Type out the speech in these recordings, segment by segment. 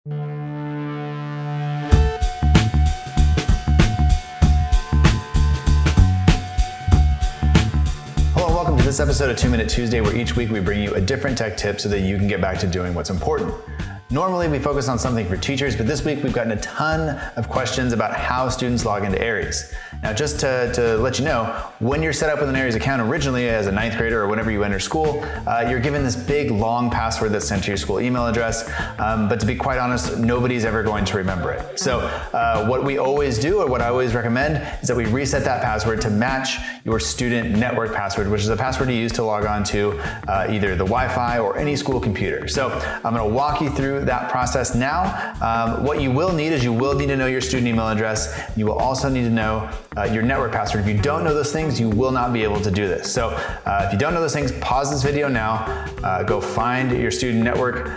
Hello and welcome to this episode of 2 Minute Tuesday, where each week we bring you a different tech tip so that you can get back to doing what's important. Normally we focus on something for teachers, but this week we've gotten a ton of questions about how students log into Aeries. Now, just to let you know, when you're set up with an Aeries account originally as a 9th grader or whenever you enter school, you're given this big long password that's sent to your school email address, but to be quite honest, nobody's ever going to remember it. So what we always do, or what I always recommend, is that we reset that password to match your student network password, which is a password you use to log on to either the Wi-Fi or any school computer. So I'm going to walk you through that process now. What you will need is you will need to know your student email address. You will also need to know your network password. If you don't know those things, you will not be able to do this. So if you don't know those things, pause this video now, go find your student network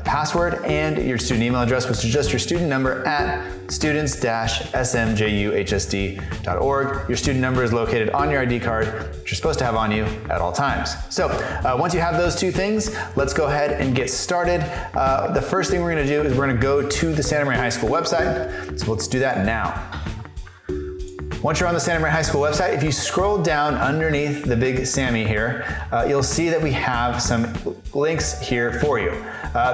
password and your student email address, which is just your student number at students-smjuhsd.org. Your student number is located on your ID card, which you're supposed to have on you at all times. So once you have those two things, let's go ahead and get started. The first thing we're going to do is we're going to go to the Santa Maria High School website. So let's do that now. Once you're on the Santa Maria High School website, if you scroll down underneath the big Sammy here, you'll see that we have some links here for you.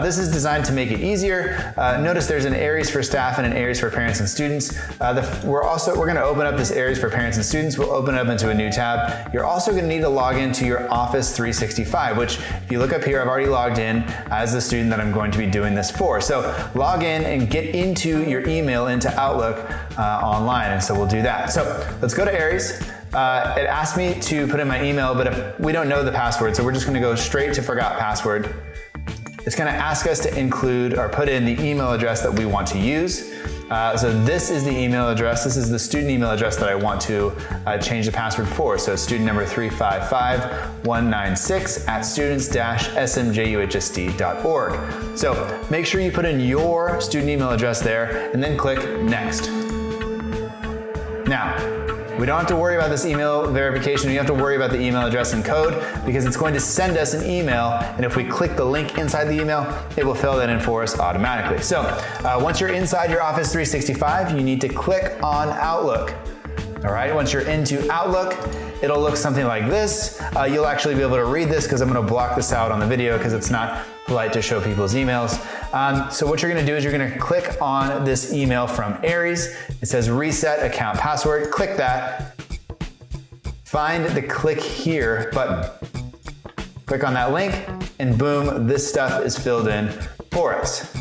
This is designed to make it easier. Notice there's an Aeries for staff and an Aeries for parents and students. We're going to open up this Aeries for parents and students. We'll open it up into a new tab. You're also going to need to log into your Office 365, which if you look up here, I've already logged in as the student that I'm going to be doing this for. So log in and get into your email into Outlook online, and so we'll do that. So let's go to Aeries. It asked me to put in my email, but if we don't know the password, so we're just going to go straight to forgot password. It's going to ask us to include or put in the email address that we want to use. So this is the email address. This is the student email address that I want to change the password for. So student number 355196 at students-smjuhsd.org. So make sure you put in your student email address there and then click next. Now, we don't have to worry about this email verification. You have to worry about the email address and code because it's going to send us an email, and if we click the link inside the email, it will fill that in for us automatically. So once you're inside your Office 365, you need to click on Outlook. All right, once you're into Outlook, it'll look something like this. You'll actually be able to read this because I'm going to block this out on the video because it's not polite to show people's emails. So what you're going to do is you're going to click on this email from Aeries. It says reset account password. Click that. Find the click here button. Click on that link and boom, this stuff is filled in for us.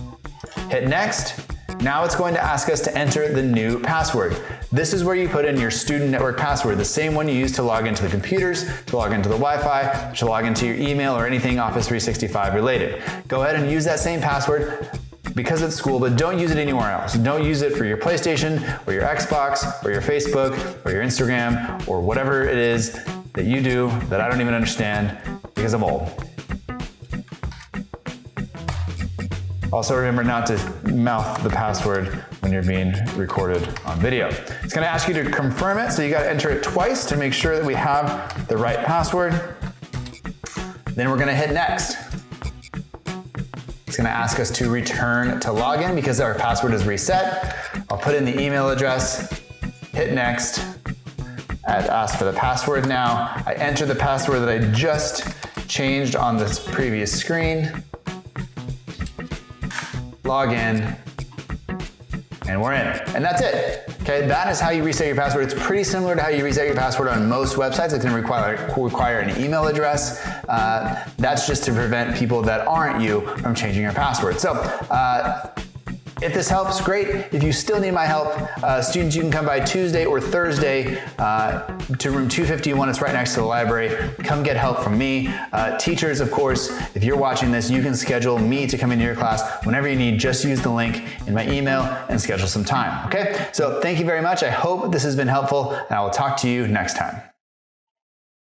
Hit next. Now it's going to ask us to enter the new password. This is where you put in your student network password, the same one you use to log into the computers, to log into the Wi-Fi, to log into your email or anything Office 365 related. Go ahead and use that same password because it's school, but don't use it anywhere else. Don't use it for your PlayStation or your Xbox or your Facebook or your Instagram or whatever it is that you do that I don't even understand because I'm old. Also remember not to mouth the password when you're being recorded on video. It's going to ask you to confirm it, so you got to enter it twice to make sure that we have the right password. Then we're going to hit next. It's going to ask us to return to login because our password is reset. I'll put in the email address, hit next, ask for the password now. I enter the password that I just changed on this previous screen. Log in, and we're in. And that's it. Okay, that is how you reset your password. It's pretty similar to how you reset your password on most websites. It's going to require an email address. That's just to prevent people that aren't you from changing your password. So if this helps, great. If you still need my help, students, you can come by Tuesday or Thursday to room 251. It's right next to the library. Come get help from me. Teachers, of course, if you're watching this, you can schedule me to come into your class whenever you need. Just use the link in my email and schedule some time, okay? So thank you very much. I hope this has been helpful, and I will talk to you next time.